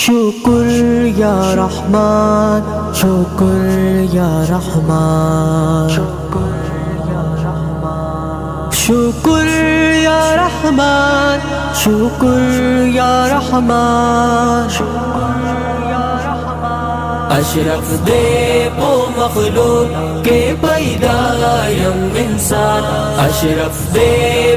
शुक्र या रहमान, शुक्र या रहमान, शुक्र या रहमान, शुक्र या रहमान। अशरफ दे वो मखलूक के पैदायम इंसान, अशरफ दे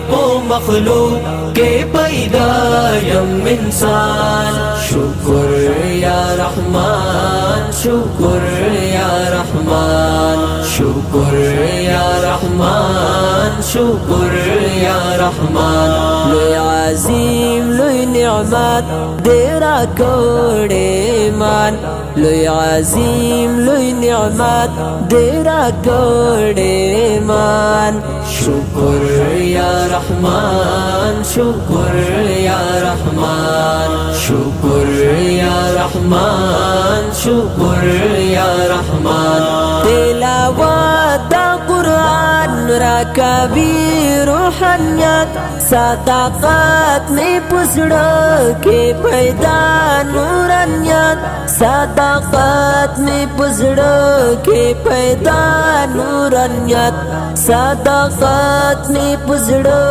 वो मखलूक के पैदायम इंसान। शुक्र या रहमान, शुक्र या रहमान, शुक्र या रहमान, शुक्र या रहमान। लोय अजीम लोय निअमत देरा कोड़े मान, लोय अजीम लोय निअमत देरा कोड़े मान। शुक्र या रहमान, शुक्र या रहमान, शुक्र या रहमान, शुक्र या रहमान। तिलावत कुरान रा कबीर रूहानियत, सदाकत में पुसड़ा के पैदा नूरानियत, सदाकत में पुसड़ा के पैदा नूरानियत, सदाकत में पुसड़ा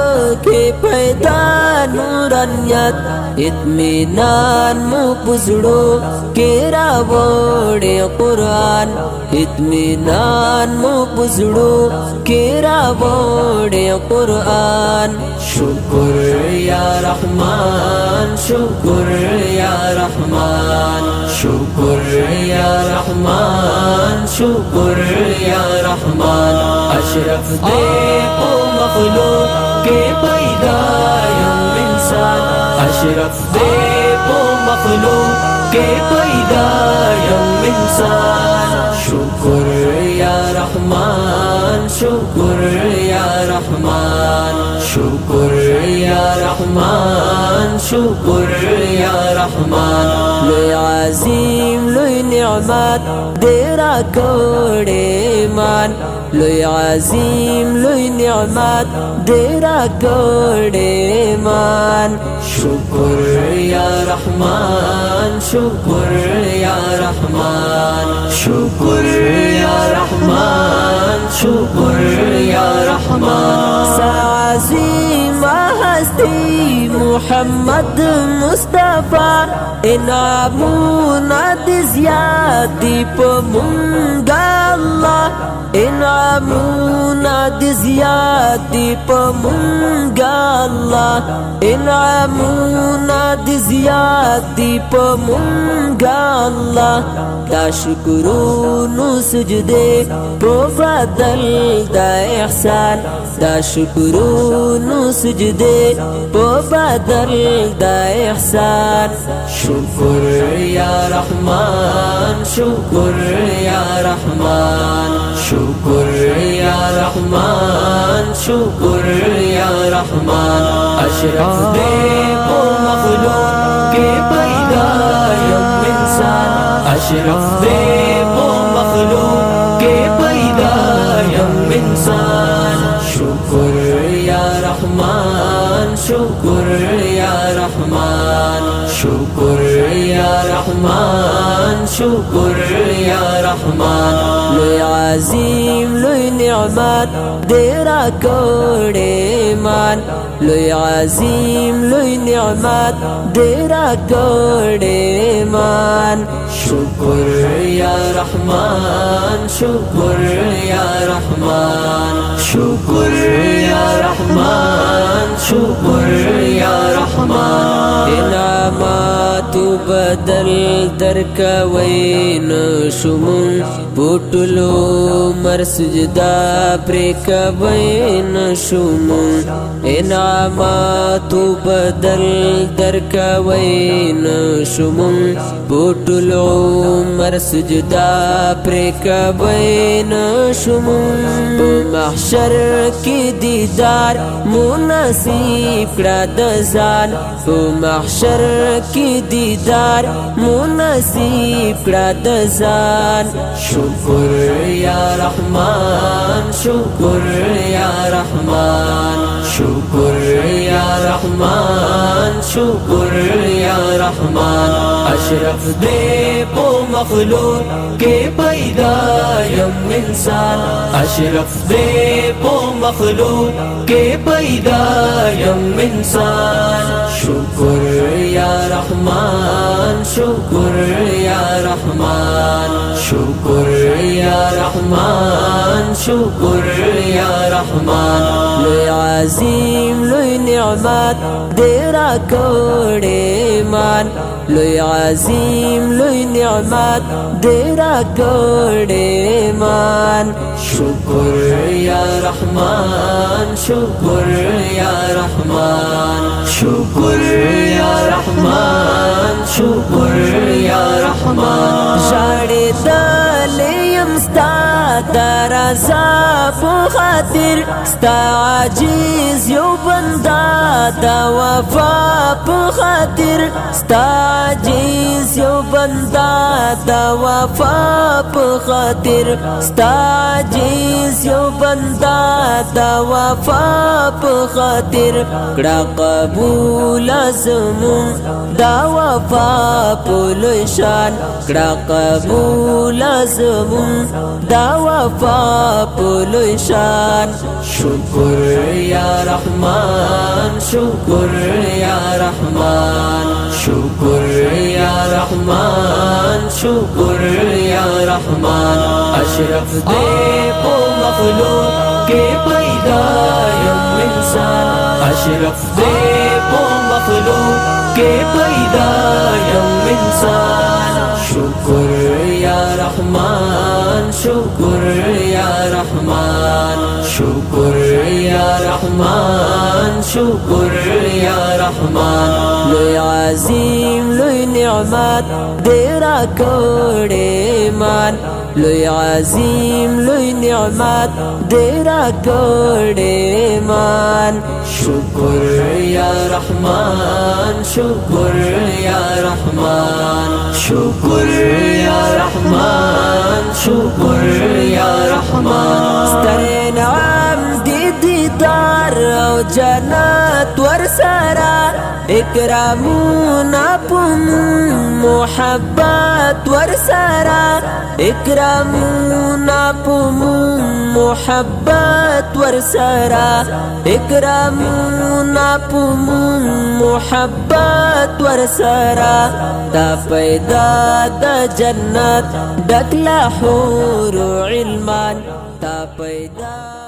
के पैदा नूरानियत। इत्मीनान मुँह पुसड़ो के रावोड़े कुरान, इत्मीनान मुँह पुसड़ो के रावोड़े कुरान। शुक्र या रहमान, शुक्र या रहमान, शुक्र या रहमान, शुक्र या रहमान। अशरफ दे वो मखलूक के पैदायम इंसान, अशरफ दे वो मखलूक के पैदायम इंसान। शुक्र या रहमान, शुक्र या रहमान, शुक्र या रहमान, शुक्र या रहमान। लोय अजीम लोय निअमत देरा कोड़े मान, लोय अजीम लोय निअमत देरा कोड़े मान। शुक्र या रहमान, शुक्र या रहमान, शुक्र या रहमान, शुक्र या रहमान। साज़ीम हस्ती मुहम्मद मुस्तफा, इनामुना दिज़्यादी पमुंगा अल्लाह, इनामुना दिज़्यादी पमुंगा अल्लाह, इनामुना दिज़्यादी पमुंगा अल्लाह। दा शुक्रू नु सुजदे पो बदल दा एहसान, दा शुक्रू नु सुजदे पो बदल दा एहसान। शुक्र या रहमान, शुक्र या रहमान, शुक्र या रहमान, शुक्र या रहमान। अशरफ दे वो मखलूक के पैदायम इंसान, अशरफ दे वो मखलूक के पैदायम इंसान। शुक्र या रहमान, शुक्र या रहमान, शुक्र या रहमान, शुक्र या रहमान। लोय अजीम लोय निअमत देरा कोड़े मान, लोय अजीम लोय निअमत देरा कोड़े मान। शुक्र या रहमान, शुक्र या रहमान, शुक्र या रहमान, शुक्र या रहमान। इनामातु बदल दरकवैन शुमुन, पुटलो मर सुजदा प्रेकवैन शुमुन। इनामातु बदल दरकवैन शुमुन, पुटलो मर सुजदा प्रेकवैन शुमुन। महशर की दीदार मुनसीब कड़ा दजान, महशर की दीदार मुनसीब कड़ा दजान। शुक्र या रहमान, शुक्र या रहमान, शुक्र या رحمان شکر یا رحمان اشرف دے پو مخلوق کے پیدا یم انسان اشرف دے پو مخلوق کے پیدا یم انسان شکر یا رحمان شکر یا رحمان شکر یا رحمان شکر یا رحمان لوی عظیم لوی نعمت دیرا کوڑے مان لوی عظیم لوی نعمت دیرا کوڑے مان شکر یا رحمان شکر یا رحمان شکر یا رحمان شکر یا رحمان جاڑے دلیم ستا در عذاب خاطر ستا عاجز یو بندا دا وفا په خاطر ستا عاجز یو بندا دا وفا په خاطر ستا عاجز یو بندا دا وفا په خاطر کړه قبول زمون دا وفا په لوی شان کړه قبول زمون دا وفا په لوی شان شکر یا رحمان شکر یا رحمان شکر یا رحمان شکر یا رحمان اشرف دے پو مخلوق کے پیدا یم انسان اشرف دے پو مخلوق کے پیدا یم انسان شکر یا رحمان شکر یا رحمان شکر یا رحمان شکر یا رحمان لوی عظیم لوی نعمت دیرا کوڑے مان لوی عظیم لوی نعمت دیرا کوڑے مان شکر یا رحمان شکر یا رحمان شکر یا رحمان شکر یا رحمان ستر انعام دی دیدار او جنت ورسرا اکرامونا پم محبت ورسرا اکرامونا پم محبت ورسرا اکرامونا پم محبت ورسرا دا پیدا دا جنت دکلا حور علمان دا پیدا